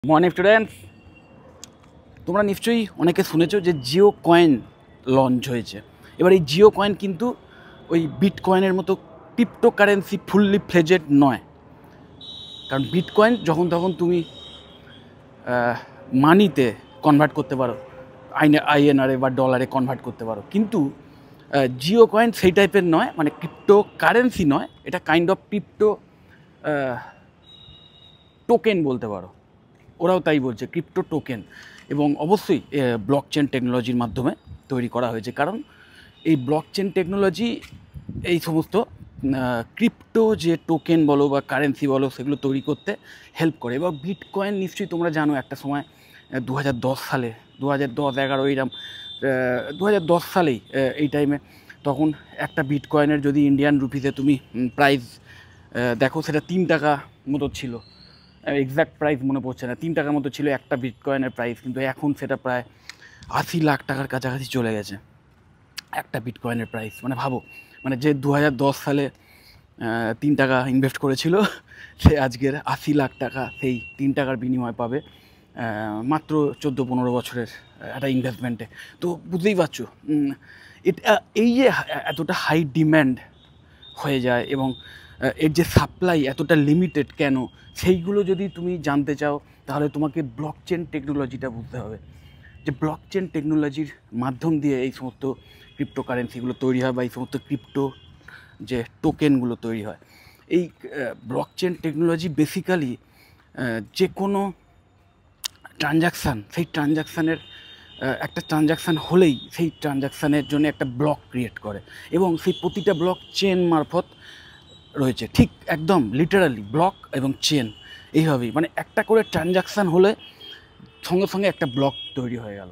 Morning students, তোমরা নিশ্চয়ই অনেকে শুনেছো যে জিও কয়েন লঞ্চ হয়েছে। এবার এই জিও কয়েন কিন্তু ওই বিটকয়েনের মতো ক্রিপ্টোকারেন্সি ফুললি ফ্লেজেড নয়। কারণ বিটকয়েন যখন তখন তুমি মানিতে কনভার্ট করতে পারো, আইএনআরে বা ডলারে কনভার্ট করতে পারো, কিন্তু জিও কয়েন সেই টাইপের নয়, মানে ক্রিপ্টো কারেন্সি নয়, এটা কাইন্ড অফ ক্রিপ্টো টোকেন বলতে পারো। ওরাও তাই বলছে, ক্রিপ্টো টোকেন। এবং অবশ্যই ব্লকচেন টেকনোলজির মাধ্যমে তৈরি করা হয়েছে, কারণ এই ব্লকচেন টেকনোলজি এই সমস্ত ক্রিপ্টো যে টোকেন বলো বা কারেন্সি বলো সেগুলো তৈরি করতে হেল্প করে। এবার বিটকয়েন নিশ্চয়ই তোমরা জানো, একটা সময় 2010 সালে 2010-11 এইরকম 2010 সালেই এই টাইমে তখন একটা বিটকয়েনের যদি ইন্ডিয়ান রুপিতে তুমি প্রাইস দেখো, সেটা 3 টাকা মতো ছিল। এক্স্যাক্ট প্রাইস মনে পড়ছে না, 3 টাকার মতো ছিল একটা বিটকয়েনের প্রাইস, কিন্তু এখন সেটা প্রায় 80 লাখ টাকার কাছাকাছি চলে গেছে একটা বিটকয়েনের প্রাইস। মানে ভাবো, মানে যে 2010 সালে 3 টাকা ইনভেস্ট করেছিল, সে আজকের 80 লাখ টাকা সেই 3 টাকার বিনিময় পাবে মাত্র 14-15 বছরের একটা ইনভেস্টমেন্টে। তো বুঝতেই পারছো এটা, এই যে এতটা হাই ডিম্যান্ড হয়ে যায় এবং এর যে সাপ্লাই এতটা লিমিটেড কেন, সেইগুলো যদি তুমি জানতে চাও তাহলে তোমাকে ব্লকচেন টেকনোলজিটা বুঝতে হবে। যে ব্লকচেন টেকনোলজির মাধ্যম দিয়ে এই সমস্ত ক্রিপ্টোকারেন্সিগুলো তৈরি হয় বা এই সমস্ত ক্রিপ্টো যে টোকেনগুলো তৈরি হয়। এই ব্লকচেন টেকনোলজি বেসিক্যালি যে কোনো ট্রানজাকশান, সেই ট্রানজাকশানের একটা ট্রানজাকশান হলেই সেই ট্রানজাকশানের জন্য একটা ব্লক ক্রিয়েট করে, এবং সেই প্রতিটা ব্লক চেন মারফত রয়েছে। ঠিক একদম লিটারালি ব্লক এবং চেন এইভাবেই, মানে একটা করে ট্রানজাকশান হলে সঙ্গে সঙ্গে একটা ব্লক তৈরি হয়ে গেল,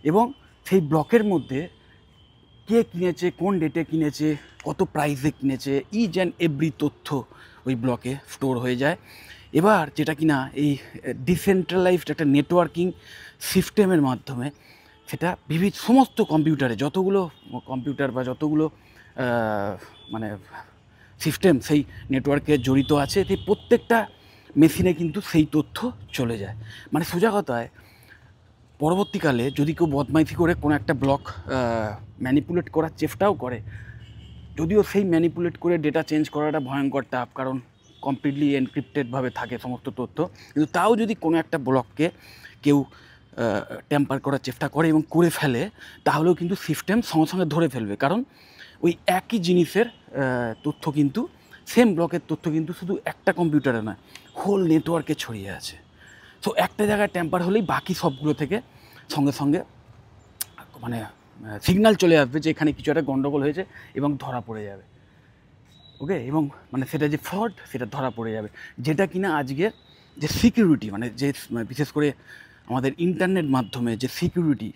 এবং সেই ব্লকের মধ্যে কে কিনেছে, কোন ডেটে কিনেছে, কত প্রাইসে কিনেছে, ইচ অ্যান্ড এভরি তথ্য ওই ব্লকে স্টোর হয়ে যায়। এবার যেটা কিনা এই ডিসেন্ট্রালাইজড একটা নেটওয়ার্কিং সিস্টেমের মাধ্যমে সেটা সমস্ত কম্পিউটারে, যতগুলো কম্পিউটার বা যতগুলো মানে সিস্টেম সেই নেটওয়ার্কে জড়িত আছে, সেই প্রত্যেকটা মেশিনে কিন্তু সেই তথ্য চলে যায়। মানে সোজা কথায়, পরবর্তীকালে যদি কেউ বদমাইশি করে কোনো একটা ব্লক ম্যানিপুলেট করার চেষ্টাও করে, যদিও সেই ম্যানিপুলেট করে ডেটা চেঞ্জ করাটা ভয়ঙ্কর টাফ, কারণ কমপ্লিটলি এনক্রিপ্টেডভাবে থাকে সমস্ত তথ্য, কিন্তু তাও যদি কোনো একটা ব্লককে কেউ ট্যাম্পার করার চেষ্টা করে এবং করে ফেলে, তাহলেও কিন্তু সিস্টেম সঙ্গে সঙ্গে ধরে ফেলবে, কারণ ওই একই জিনিসের তথ্য কিন্তু, সেম ব্লকের তথ্য কিন্তু শুধু একটা কম্পিউটারে নয়, হোল নেটওয়ার্কে ছড়িয়ে আছে। সো একটা জায়গায় ট্যাম্পার হলেই বাকি সবগুলো থেকে সঙ্গে সঙ্গে মানে সিগন্যাল চলে আসবে যে এখানে কিছু একটা গণ্ডগোল হয়েছে এবং ধরা পড়ে যাবে। ওকে, এবং মানে সেটা যে ফ্রড সেটা ধরা পড়ে যাবে, যেটা কিনা আজকের যে সিকিউরিটি, মানে যে বিশেষ করে আমাদের ইন্টারনেট মাধ্যমে যে সিকিউরিটি,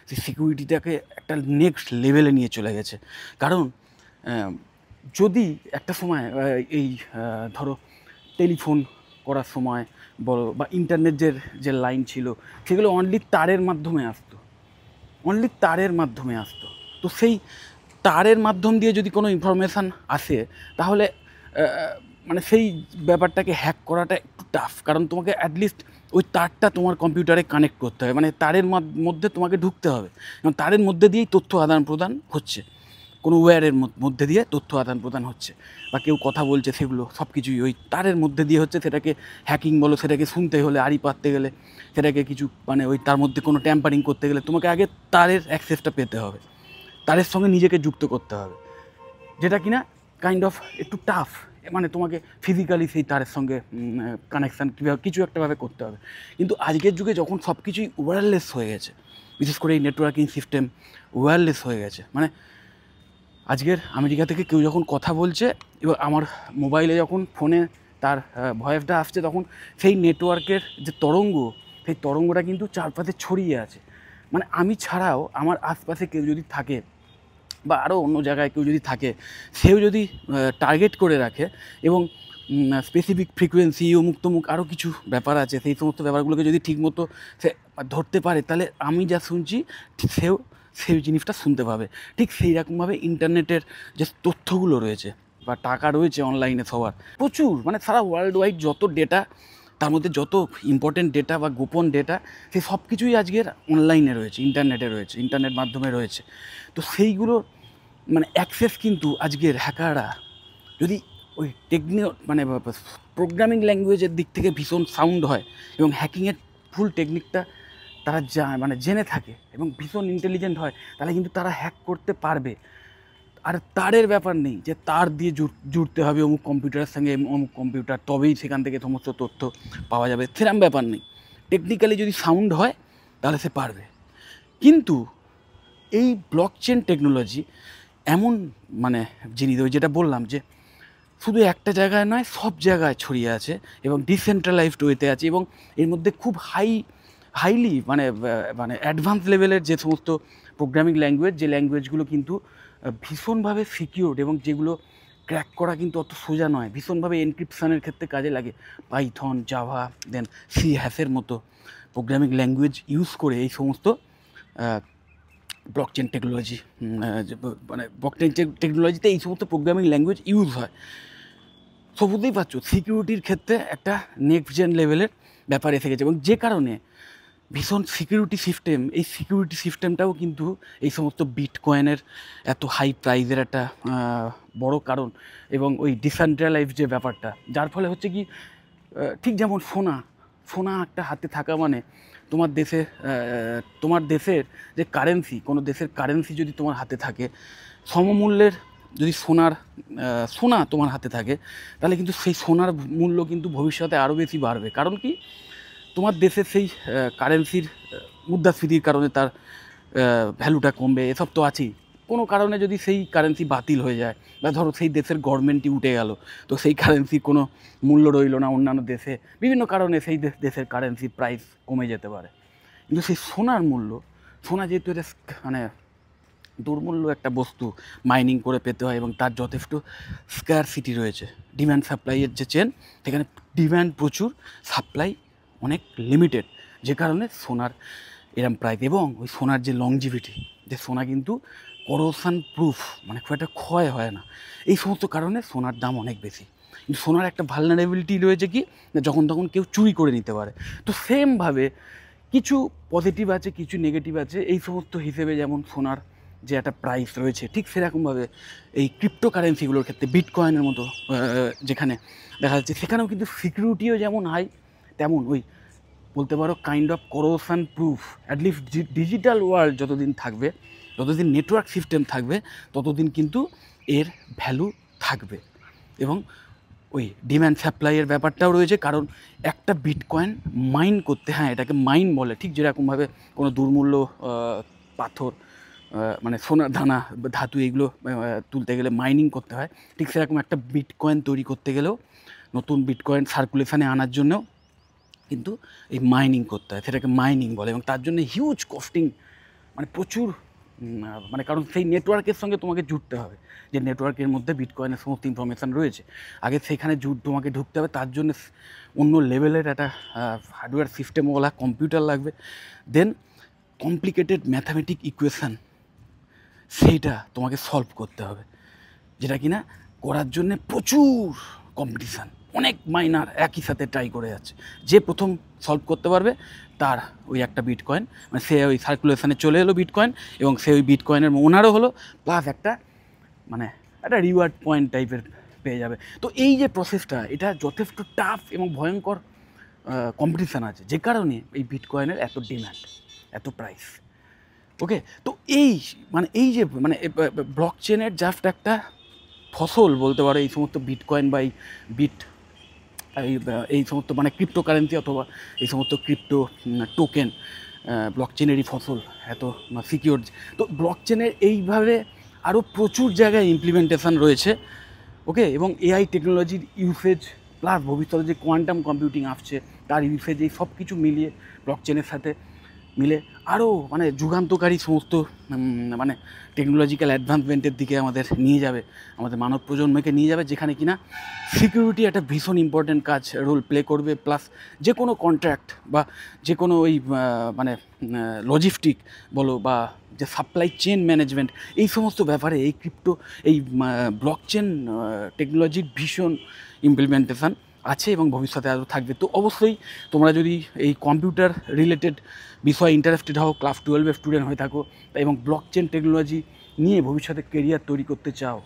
সেই সিকিউরিটিটাকে একটা নেক্সট লেভেলে নিয়ে চলে গেছে। কারণ যদি একটা সময় এই ধরো টেলিফোন করার সময় বলো বা ইন্টারনেটের যে লাইন ছিল, সেগুলো অনলি তারের মাধ্যমে আসতো, তো সেই তারের মাধ্যম দিয়ে যদি কোনো ইনফরমেশান আসে, তাহলে মানে সেই ব্যাপারটাকে হ্যাক করাটা একটু টাফ, কারণ তোমাকে অ্যাটলিস্ট ওই তারটা তোমার কম্পিউটারে কানেক্ট করতে হবে, মানে তারের মধ্যে তোমাকে ঢুকতে হবে, এবং তারের মধ্যে দিয়েই তথ্য আদান প্রদান হচ্ছে, কোনো ওয়্যারের মধ্যে দিয়ে তথ্য আদান প্রদান হচ্ছে, বা কেউ কথা বলছে, সেগুলো সব কিছুই ওই তারের মধ্যে দিয়ে হচ্ছে। সেটাকে হ্যাকিং বলো, সেটাকে শুনতে হলে, আড়ি পাততে গেলে, সেটাকে কিছু মানে ওই তার মধ্যে কোনো ট্যাম্পারিং করতে গেলে তোমাকে আগে তারের অ্যাক্সেসটা পেতে হবে, তারের সঙ্গে নিজেকে যুক্ত করতে হবে, যেটা কিনা কাইন্ড অফ একটু টাফ, মানে তোমাকে ফিজিক্যালি সেই তারের সঙ্গে কানেকশান কীভাবে কিছু একটাভাবে করতে হবে। কিন্তু আজকের যুগে যখন সব কিছুই ওয়্যারলেস হয়ে গেছে, বিশেষ করে এই নেটওয়ার্কিং সিস্টেম ওয়্যারলেস হয়ে গেছে, মানে আজকের আমেরিকা থেকে কেউ যখন কথা বলছে, এবার আমার মোবাইলে যখন ফোনে তার ভয়েসটা আসছে, তখন সেই নেটওয়ার্কের যে তরঙ্গ, সেই তরঙ্গটা কিন্তু চারপাশে ছড়িয়ে আছে। মানে আমি ছাড়াও আমার আশপাশে কেউ যদি থাকে বা আরও অন্য জায়গায় কেউ যদি থাকে, সেও যদি টার্গেট করে রাখে এবং স্পেসিফিক ফ্রিকোয়েন্সি, অমুক তমুক আরও কিছু ব্যাপার আছে, সেই সমস্ত ব্যাপারগুলোকে যদি ঠিকমতো সে ধরতে পারে, তাহলে আমি যা শুনছি সেও সেই জিনিসটা শুনতে পাবে। ঠিক সেই রকমভাবে ইন্টারনেটের যে তথ্যগুলো রয়েছে বা টাকা রয়েছে অনলাইনে সবার প্রচুর, মানে সারা ওয়ার্ল্ড ওয়াইড যত ডেটা তার মধ্যে যত ইম্পর্টেন্ট ডেটা বা গোপন ডেটা সেই সব কিছুই আজকের অনলাইনে রয়েছে, ইন্টারনেটে রয়েছে, ইন্টারনেট মাধ্যমে রয়েছে। তো সেইগুলো মানে অ্যাক্সেস কিন্তু আজকের হ্যাকাররা যদি ওই মানে প্রোগ্রামিং ল্যাঙ্গুয়েজের দিক থেকে ভীষণ সাউন্ড হয় এবং হ্যাকিংয়ের ফুল টেকনিকটা তারা মানে জেনে থাকে এবং ভীষণ ইন্টেলিজেন্ট হয়, তাহলে কিন্তু তারা হ্যাক করতে পারবে। আর তারের ব্যাপার নেই যে তার দিয়ে জুড়তে হবে অমুক কম্পিউটারের সঙ্গে অমুক কম্পিউটার, তবেই সেখান থেকে সমস্ত তথ্য পাওয়া যাবে, সেরকম ব্যাপার নেই। টেকনিক্যালি যদি সাউন্ড হয় তাহলে সে পারবে। কিন্তু এই ব্লকচেন টেকনোলজি এমন মানে জিনিস, ওই যেটা বললাম যে শুধু একটা জায়গায় নয়, সব জায়গায় ছড়িয়ে আছে এবং ডিসেন্ট্রালাইজড ওয়েতে আছে, এবং এর মধ্যে খুব হাইলি মানে মানে অ্যাডভান্স লেভেলের যে সমস্ত প্রোগ্রামিং ল্যাঙ্গুয়েজ, যে ল্যাঙ্গুয়েজগুলো কিন্তু ভীষণভাবে সিকিউরড এবং যেগুলো ক্র্যাক করা কিন্তু অত সোজা নয়, ভীষণভাবে এনক্রিপশানের ক্ষেত্রে কাজে লাগে। পাইথন, জাভা, দেন সি হ্যাশের মতো প্রোগ্রামিং ল্যাঙ্গুয়েজ ইউজ করে এই সমস্ত ব্লকচেন টেকনোলজি মানে ব্লকচেন টেকনোলজিতে এই সমস্ত প্রোগ্রামিং ল্যাঙ্গুয়েজ ইউজ হয়। সো বুঝতেই পারছো সিকিউরিটির ক্ষেত্রে একটা নেক্সট জেন লেভেলের ব্যাপার এসে গেছে, এবং যে কারণে ভীষণ সিকিউরিটি সিস্টেমটাও কিন্তু এই সমস্ত বিটকয়েনের এত হাই প্রাইজের একটা বড় কারণ। এবং ওই ডিসেন্ট্রালাইজ যে ব্যাপারটা, যার ফলে হচ্ছে কি ঠিক যেমন সোনা একটা হাতে থাকা মানে তোমার দেশের যে কারেন্সি, কোনো দেশের কারেন্সি যদি তোমার হাতে থাকে সমমূল্যের, যদি সোনা তোমার হাতে থাকে, তাহলে কিন্তু সেই সোনার মূল্য কিন্তু ভবিষ্যতে আরও বেশি বাড়বে। কারণ কি, তোমার দেশের সেই কারেন্সির মুদ্রাস্ফীতির কারণে তার ভ্যালুটা কমবে, এসব তো আছেই। কোনো কারণে যদি সেই কারেন্সি বাতিল হয়ে যায়, বা ধরো সেই দেশের গভর্নমেন্টই উঠে গেল, তো সেই কারেন্সির কোনো মূল্য রইল না অন্যান্য দেশে, বিভিন্ন কারণে সেই দেশের কারেন্সির প্রাইস কমে যেতে পারে। কিন্তু সেই সোনার মূল্য, সোনা যেহেতু এটা মানে দুর্মূল্য একটা বস্তু, মাইনিং করে পেতে হয় এবং তার যথেষ্ট স্কারসিটি রয়েছে, ডিম্যান্ড সাপ্লাইয়ের যে চেন, সেখানে ডিম্যান্ড প্রচুর, সাপ্লাই অনেক লিমিটেড, যে কারণে সোনার এরম প্রাইস। এবং ওই সোনার যে লংজিভিটি, যে সোনা কিন্তু করোশন প্রুফ, মানে খুব একটা ক্ষয় হয় না, এই সমস্ত কারণে সোনার দাম অনেক বেশি। কিন্তু সোনার একটা ভালনারেবিলিটি রয়েছে কি, যখন তখন কেউ চুরি করে নিতে পারে। তো সেমভাবে কিছু পজিটিভ আছে, কিছু নেগেটিভ আছে এই সমস্ত হিসেবে। যেমন সোনার যে একটা প্রাইস রয়েছে, ঠিক সেরকমভাবে এই ক্রিপ্টোকারেন্সিগুলোর ক্ষেত্রে বিটকয়েনের মতো যেখানে দেখা যাচ্ছে, সেখানেও কিন্তু সিকিউরিটিও যেমন হাই, তেমন ওই বলতে পারো kind of corrosion proof. At least digital world যতদিন থাকবে, যতদিন নেটওয়ার্ক সিস্টেম থাকবে, ততদিন কিন্তু এর ভ্যালু থাকবে। এবং ওই ডিম্যান্ড সাপ্লাইয়ের ব্যাপারটাও রয়েছে, কারণ একটা বিটকয়েন মাইন করতে, হ্যাঁ এটাকে মাইন বলে, ঠিক যেরকমভাবে কোনো দুর্মূল্য পাথর মানে সোনার দানা, ধাতু, এইগুলো তুলতে গেলে মাইনিং করতে হয়, ঠিক সেরকম একটা বিটকয়েন তৈরি করতে গেলেও, নতুন বিটকয়েন সার্কুলেশনে আনার জন্যও কিন্তু এই মাইনিং করতে হয়, সেটাকে মাইনিং বলে। এবং তার জন্য হিউজ কস্টিং, মানে প্রচুর, মানে কারণ সেই নেটওয়ার্কের সঙ্গে তোমাকে জুড়তে হবে, যে নেটওয়ার্কের মধ্যে বিটকয়েনের সমস্ত ইনফরমেশান রয়েছে, আগে সেখানে তোমাকে ঢুকতে হবে। তার জন্য অন্য লেভেলের একটা হার্ডওয়্যার সিস্টেমওয়ালা কম্পিউটার লাগবে। দেন কমপ্লিকেটেড ম্যাথামেটিক ইকুয়েশান, সেইটা তোমাকে সলভ করতে হবে, যেটা কিনা করার জন্যে প্রচুর কম্পিটিশান, অনেক মাইনার একই সাথে ট্রাই করে যাচ্ছে। যে প্রথম সলভ করতে পারবে তার ওই একটা বিটকয়েন, মানে সে ওই সার্কুলেশানে চলে এলো বিটকয়েন, এবং সে ওই বিটকয়েনের ওনারও হলো, প্লাস একটা মানে একটা রিওয়ার্ড পয়েন্ট টাইপের পেয়ে যাবে। তো এই যে প্রসেসটা, এটা যথেষ্ট টাফ এবং ভয়ঙ্কর কম্পিটিশান আছে, যে কারণে এই বিটকয়েনের এত ডিম্যান্ড, এত প্রাইস। ওকে, তো এই যে মানে ব্লকচেনের জাস্ট একটা ফসল বলতে পারো এই সমস্ত বিটকয়েন বা এই সমস্ত মানে ক্রিপ্টোকারেন্সি অথবা এই সমস্ত ক্রিপ্টো টোকেন ব্লকচেনেরই ফসল, এত সিকিউর। তো ব্লকচেনের এইভাবে আরও প্রচুর জায়গায় ইমপ্লিমেন্টেশন রয়েছে। ওকে, এবং এআই টেকনোলজির ইউসেজ, প্লাস ভবিষ্যতে যে কোয়ান্টাম কম্পিউটিং আসছে তার ইউসেজ, এই সব কিছু মিলিয়ে ব্লকচেনের সাথে মিলে আরও মানে যুগান্তকারী সমস্ত মানে টেকনোলজিক্যাল অ্যাডভান্সমেন্টের দিকে আমাদের নিয়ে যাবে, আমাদের মানব প্রজন্মকে নিয়ে যাবে, যেখানে কিনা সিকিউরিটি একটা ভীষণ ইম্পর্ট্যান্ট রোল প্লে করবে। প্লাস যে কোনো কন্ট্রাক্ট বা যে কোনো ওই মানে লজিস্টিক বলো বা যে সাপ্লাই চেন ম্যানেজমেন্ট, এই সমস্ত ব্যাপারে এই ব্লকচেন টেকনোলজির ভীষণ ইমপ্লিমেন্টেশন আছে এবং ভবিষ্যতে আরও থাকবে। তো অবশ্যই তোমরা যদি এই কম্পিউটার রিলেটেড বিষয়ে ইন্টারেস্টেড হও, ক্লাস 12-এর স্টুডেন্ট হয়ে থাকো এবং ব্লক চেন টেকনোলজি নিয়ে ভবিষ্যতে কেরিয়ার তৈরি করতে চাও,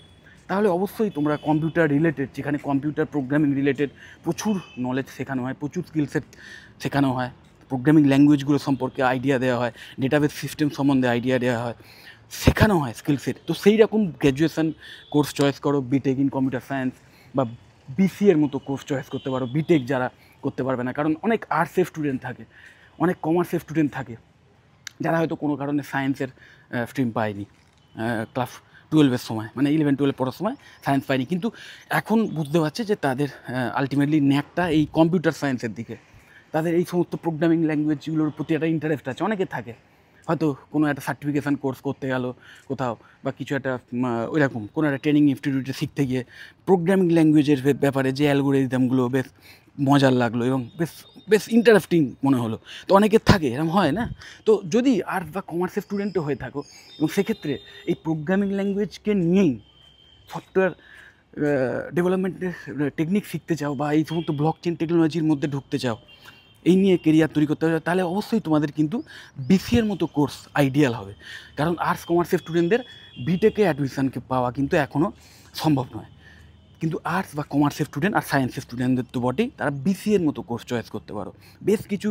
তাহলে অবশ্যই তোমরা কম্পিউটার রিলেটেড, যেখানে কম্পিউটার প্রোগ্রামিং রিলেটেড প্রচুর নলেজ শেখানো হয়, প্রচুর স্কিল সেট শেখানো হয়, প্রোগ্রামিং ল্যাঙ্গুয়েজগুলো সম্পর্কে আইডিয়া দেওয়া হয়, ডেটাবেস সিস্টেম সম্বন্ধে আইডিয়া দেওয়া হয়, শেখানো হয় স্কিল সেট। তো সেই রকম গ্র্যাজুয়েশন কোর্স চয়েস করো, বিটেক ইন কম্পিউটার সায়েন্স বা বিসিএর মতো কোর্স চয়েস করতে পারো, বিটেক যারা করতে পারবে না। কারণ অনেক আর্টসের স্টুডেন্ট থাকে, অনেক কমার্সের স্টুডেন্ট থাকে, যারা হয়তো কোনো কারণে সায়েন্সের স্ট্রিম পায়নি ক্লাস 12-এর সময়, মানে 11-12 পড়ার সময় সায়েন্স পায়নি, কিন্তু এখন বুঝতে পারছে যে তাদের আলটিমেটলি ন্যাকটা এই কম্পিউটার সায়েন্সের দিকে, তাদের এই সমস্ত প্রোগ্রামিং ল্যাঙ্গুয়েজগুলোর প্রতি একটা ইন্টারেস্ট আছে, অনেকে থাকে। হয়তো কোনো একটা সার্টিফিকেশান কোর্স করতে গেল কোথাও, বা কিছু একটা ওইরকম কোনো একটা ট্রেনিং ইনস্টিটিউটে শিখতে গিয়ে প্রোগ্রামিং ল্যাঙ্গুয়েজের ব্যাপারে যে অ্যালগোরিদমগুলো বেশ মজার লাগলো এবং বেশ বেশ ইন্টারেস্টিং মনে হলো। তো অনেকের থাকে, এরকম হয় না? তো যদি আর্টস বা কমার্সের স্টুডেন্টও হয়ে থাকো এবং সেক্ষেত্রে এই প্রোগ্রামিং ল্যাঙ্গুয়েজকে নিয়েই সফটওয়্যার ডেভেলপমেন্টের টেকনিক শিখতে চাও বা এই সমস্ত ব্লক চেন টেকনোলজির মধ্যে ঢুকতে চাও, এই নিয়ে কেরিয়ার তৈরি করতে হবে, তাহলে অবশ্যই তোমাদের কিন্তু বিসিএর মতো কোর্স আইডিয়াল হবে। কারণ আর্টস কমার্সের স্টুডেন্টদের বিটেকে অ্যাডমিশানকে পাওয়া কিন্তু এখনও সম্ভব নয়, কিন্তু আর্টস বা কমার্সের স্টুডেন্ট আর সায়েন্সের স্টুডেন্টদের তো বটেই, তারা বিসিএর মতো কোর্স চয়েস করতে পারো। বেশ কিছু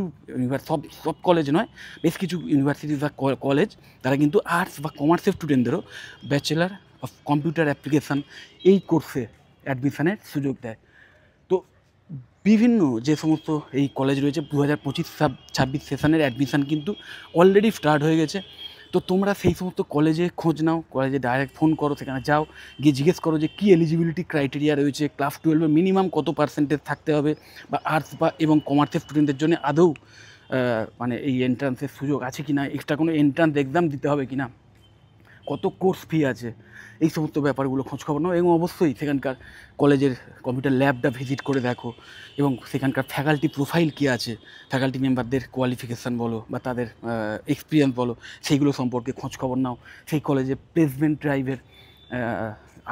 সব কলেজ নয়, বেশ কিছু ইউনিভার্সিটি বা কলেজ তারা কিন্তু আর্টস বা কমার্সের স্টুডেন্টদেরও ব্যাচেলার অফ কম্পিউটার অ্যাপ্লিকেশান এই কোর্সে অ্যাডমিশানের সুযোগ দেয়। তো বিভিন্ন যে সমস্ত এই কলেজ রয়েছে 2025-26 সেশনের অ্যাডমিশান কিন্তু অলরেডি স্টার্ট হয়ে গেছে। তো তোমরা সেই সমস্ত কলেজে খোঁজ নাও, কলেজে ডাইরেক্ট ফোন করো, সেখানে যাও, গিয়ে জিজ্ঞেস করো যে কী এলিজিবিলিটি ক্রাইটেরিয়া রয়েছে, ক্লাস 12-এ মিনিমাম কত পার্সেন্টেজ থাকতে হবে, বা আর্টস বা এবং কমার্সের স্টুডেন্টদের জন্য আদৌ মানে এই এন্ট্রান্সের সুযোগ আছে কি না, এক্সট্রা কোনো এন্ট্রান্স এক্সাম দিতে হবে কি না, কত কোর্স ফি আছে, এই সমস্ত ব্যাপারগুলো খোঁজখবর নাও। এবং অবশ্যই সেখানকার কলেজের কম্পিউটার ল্যাবটা ভিজিট করে দেখো এবং সেখানকার ফ্যাকাল্টি প্রোফাইল কী আছে, ফ্যাকাল্টি মেম্বারদের কোয়ালিফিকেশান বলো বা তাদের এক্সপিরিয়েন্স বলো, সেইগুলো সম্পর্কে খোঁজখবর নাও। সেই কলেজে প্লেসমেন্ট ড্রাইভের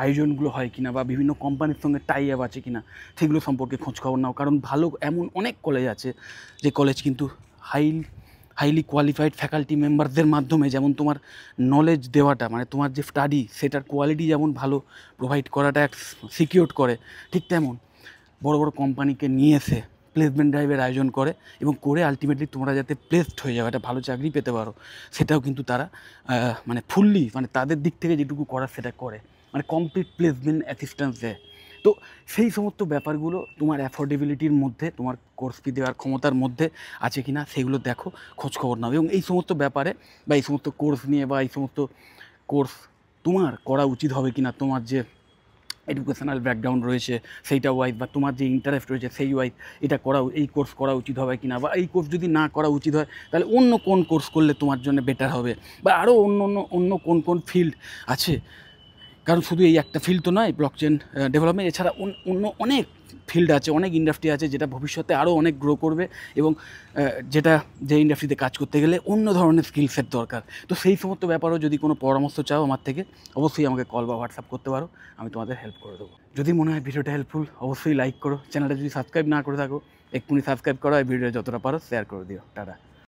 আয়োজনগুলো হয় কিনা বা বিভিন্ন কোম্পানির সঙ্গে টাই আপ আছে কিনা, সেগুলো সম্পর্কে খোঁজখবর নাও। কারণ ভালো এমন অনেক কলেজ আছে যে কলেজ কিন্তু হাইলি কোয়ালিফাইড ফ্যাকাল্টি মেম্বারদের মাধ্যমে যেমন তোমার নলেজ দেওয়াটা, মানে তোমার যে স্টাডি সেটার কোয়ালিটি যেমন ভালো প্রোভাইড করাটা এক সিকিউর করে, ঠিক তেমন বড় বড় কোম্পানিকে নিয়ে এসে প্লেসমেন্ট ড্রাইভের আয়োজন করে এবং করে আলটিমেটলি তোমরা যাতে প্লেসড হয়ে যাও, একটা ভালো চাকরি পেতে পারো, সেটাও কিন্তু তারা মানে ফুললি, মানে তাদের দিক থেকে যেটুকু করার সেটা করে, মানে কমপ্লিট প্লেসমেন্ট অ্যাসিস্ট্যান্স দেয়। তো সেই সমস্ত ব্যাপারগুলো তোমার অ্যাফোর্ডেবিলিটির মধ্যে, তোমার কোর্স ফি দেওয়ার ক্ষমতার মধ্যে আছে কি না সেগুলো দেখো, খোঁজখবর নাও। এবং এই সমস্ত ব্যাপারে বা এই সমস্ত কোর্স নিয়ে বা এই সমস্ত কোর্স তোমার করা উচিত হবে কি না, তোমার যে এডুকেশনাল ব্যাকগ্রাউন্ড রয়েছে সেইটা ওয়াইজ বা তোমার যে ইন্টারেস্ট রয়েছে সেই ওয়াইজ এটা এই কোর্স করা উচিত হবে কি না, বা এই কোর্স যদি না করা উচিত হয় তাহলে অন্য কোন কোর্স করলে তোমার জন্য বেটার হবে, বা আরও অন্য কোন কোন ফিল্ড আছে। কারণ শুধু এই একটা ফিল্ড তো নয় ব্লকচেন ডেভেলপমেন্ট, এছাড়া অন্য অনেক ফিল্ড আছে, অনেক ইন্ডাস্ট্রি আছে যেটা ভবিষ্যতে আরও অনেক গ্রো করবে এবং যে ইন্ডাস্ট্রিতে কাজ করতে গেলে অন্য ধরনের স্কিল সেট দরকার। তো সেই সমস্ত ব্যাপারেও যদি কোনো পরামর্শ চাও আমার থেকে, অবশ্যই আমাকে কল বা হোয়াটসঅ্যাপ করতে পারো, আমি তোমাদের হেল্প করে দেবো। যদি মনে হয় ভিডিওটা হেল্পফুল, অবশ্যই লাইক করো, চ্যানেলটা যদি সাবস্ক্রাইব না করে থাকো এক্ষুনি সাবস্ক্রাইব করো, আর ভিডিওটা যতটা পারো শেয়ার করে দিও। টাটা।